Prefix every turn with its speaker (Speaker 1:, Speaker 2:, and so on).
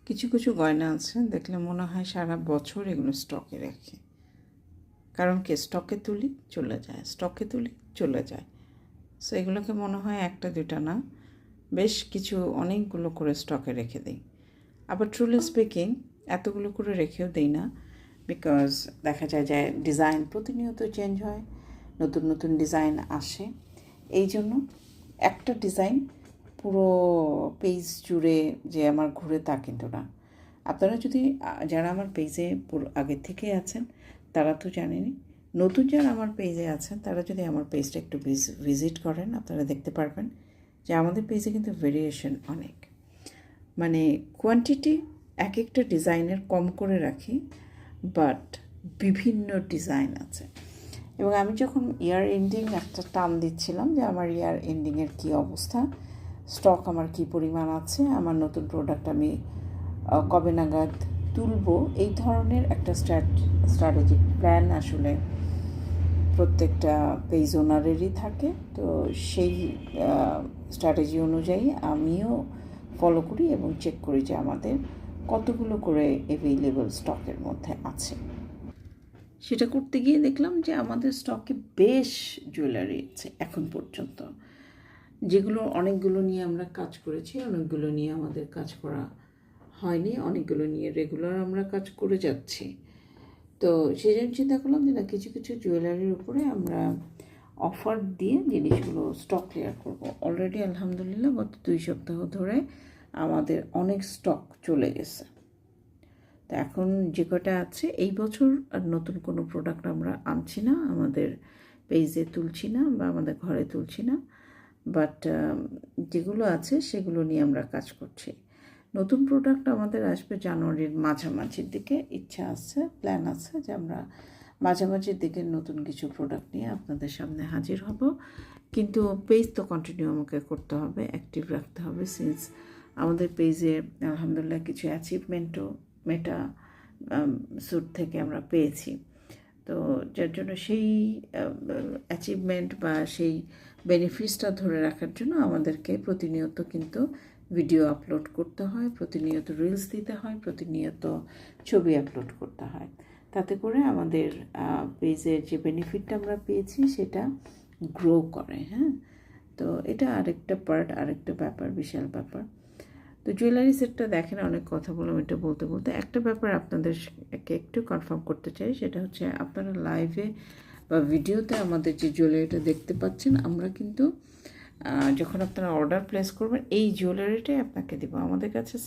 Speaker 1: কিছু কিছু গয়না আছে দেখলে মনে হয় সারা বছর এগুলো স্টকে রাখে, কারণ কি স্টকে তুলি চলে যায়, স্টকে তুলি চলে যায়। সো এগুলোকে মনে হয় একটা দুটা না, বেশ কিছু অনেকগুলো করে স্টকে রেখে দিই। আবার ট্রুলি স্পিকিং এতগুলো করে রেখেও দিই না, বিকজ দেখা যায় যে ডিজাইন প্রতিনিয়ত চেঞ্জ হয়, নতুন নতুন ডিজাইন আসে। এই জন্য একটা ডিজাইন পুরো পেজ জুড়ে যে আমার ঘুরে তা কিন্তু না। আপনারা যদি যারা আমার পেজে পুরো আগের থেকে আছেন তারা তো জানেনই, নতুন যারা আমার পেজে আছেন তারা যদি আমার পেজটা একটু ভিজিট করেন আপনারা দেখতে পারবেন যে আমাদের পেজে কিন্তু ভেরিয়েশন অনেক, মানে কোয়ান্টিটি এক একটা ডিজাইনের কম করে রাখি, বাট বিভিন্ন ডিজাইন আছে। এবং আমি যখন ইয়ার এন্ডিং একটা টান দিচ্ছিলাম যে আমার ইয়ার এন্ডিংয়ের কী অবস্থা, স্টক আমার কী পরিমাণ আছে, আমার নতুন প্রোডাক্ট আমি কবে নাগাদ তুলব, এই ধরনের একটা স্ট্র্যাটেজিক প্ল্যান আসলে প্রত্যেকটা পেজ ওনারেরই থাকে। তো সেই স্ট্র্যাটেজি অনুযায়ী আমিও ফলো করি এবং চেক করি যে আমাদের কতগুলো করে অ্যাভেলেবল স্টকের মধ্যে আছে। সেটা করতে গিয়ে দেখলাম যে আমাদের স্টকে বেশ জুয়েলারি আছে এখন পর্যন্ত, যেগুলো অনেকগুলো নিয়ে আমরা কাজ করেছি, অনেকগুলো নিয়ে আমাদের কাজ করা হয়নি, অনেকগুলো নিয়ে রেগুলার আমরা কাজ করে যাচ্ছি। তো সেই জন্য চিন্তা করলাম যে না, কিছু কিছু জুয়েলারির উপরে আমরা অফার দিয়ে জিনিসগুলো স্টক ক্লিয়ার করব। অলরেডি আলহামদুলিল্লাহ গত 2 সপ্তাহ ধরে আমাদের অনেক স্টক চলে গেছে। তো এখন যে কটা আছে, এই বছর আর নতুন কোনো প্রোডাক্ট আমরা আনছি না, আমাদের পেজে তুলছি না বা আমাদের ঘরে তুলছি না, বাট যেগুলো আছে সেগুলো নিয়ে আমরা কাজ করছি। নতুন প্রোডাক্ট আমাদের আসবে জানুয়ারির মাঝামাঝির দিকে, ইচ্ছা আছে, প্ল্যান আছে যে আমরা মাঝামাঝির দিকে নতুন কিছু প্রোডাক্ট নিয়ে আপনাদের সামনে হাজির হব। কিন্তু পেজ তো কন্টিনিউ আমাকে করতে হবে, অ্যাক্টিভ রাখতে হবে, সিন্স আমাদের পেজে আলহামদুলিল্লাহ কিছু অ্যাচিভমেন্টও মেটা স্যুট থেকে আমরা পেয়েছি। তো যার জন্য সেই অ্যাচিভমেন্ট বা সেই বেনিফিটসটা ধরে রাখার জন্য আমাদেরকে প্রতিনিয়ত কিন্তু ভিডিও আপলোড করতে হয়, প্রতিনিয়ত রিলস দিতে হয়, প্রতিনিয়ত ছবি আপলোড করতে হয়। তাতে করে আমাদের পেজের যে বেনিফিটটা আমরা পেয়েছি সেটা গ্রো করে। হ্যাঁ, তো এটা আরেকটা পার্ট, আরেকটা ব্যাপার, বিশাল ব্যাপার। তো জুয়েলারি সেটটা দেখেন, অনেক কথা বললাম, এটা বলতে বলতে একটা ব্যাপার আপনাদেরকে একটু কনফার্ম করতে চাই, সেটা হচ্ছে আপনারা লাইভে বা ভিডিওতে আমাদের যে জুয়েলারিটা দেখতে পাচ্ছেন, আমরা কিন্তু যখন আপনারা অর্ডার প্লেস করবেন এই জুয়েলারিটাই আপনাকে দেবো। আমাদের কাছে